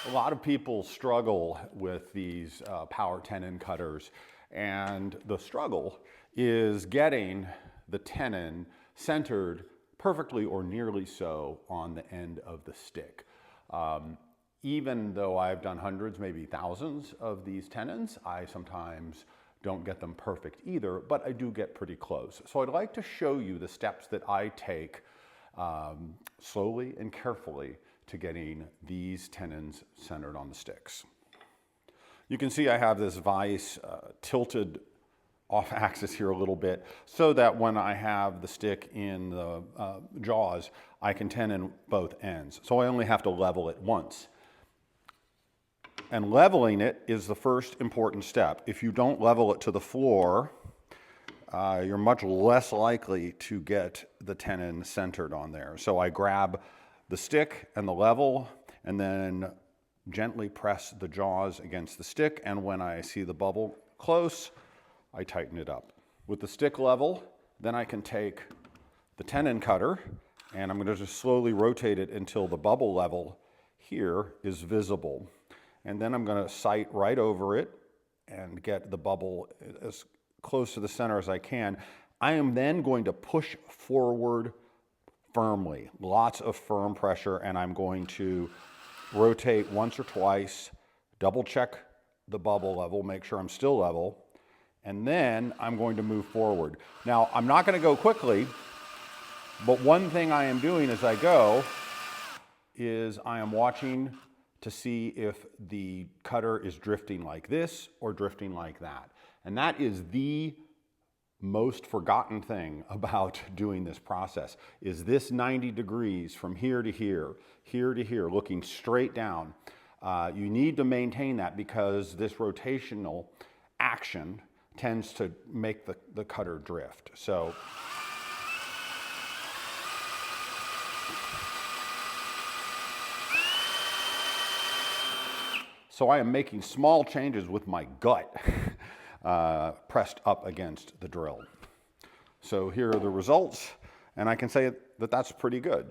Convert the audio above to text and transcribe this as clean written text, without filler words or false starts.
A lot of people struggle with these power tenon cutters, and the struggle is getting the tenon centered perfectly or nearly so on the end of the stick. Even though I've done hundreds, maybe thousands of these tenons, I sometimes don't get them perfect either, but I do get pretty close. So I'd like to show you the steps that I take slowly and carefully to getting these tenons centered on the sticks. You can see I have this vise tilted off axis here a little bit so that when I have the stick in the jaws, I can tenon both ends. So I only have to level it once. And leveling it is the first important step. If you don't level it to the floor, you're much less likely to get the tenon centered on there. So I grab the stick and the level and then gently press the jaws against the stick, and when I see the bubble close, I tighten it up. With the stick level, then I can take the tenon cutter and I'm going to just slowly rotate it until the bubble level here is visible. And then I'm going to sight right over it and get the bubble as close to the center as I can. I am then going to push forward firmly, lots of firm pressure, and I'm going to rotate once or twice, double check the bubble level, make sure I'm still level, and then I'm going to move forward. Now, I'm not going to go quickly, but one thing I am doing as I go is I am watching to see if the cutter is drifting like this or drifting like that. And that is the most forgotten thing about doing this process, is this 90 degrees from here to here, here to here, looking straight down. You need to maintain that because this rotational action tends to make the cutter drift. So I am making small changes with my gut pressed up against the drill. So here are the results, and I can say that that's pretty good.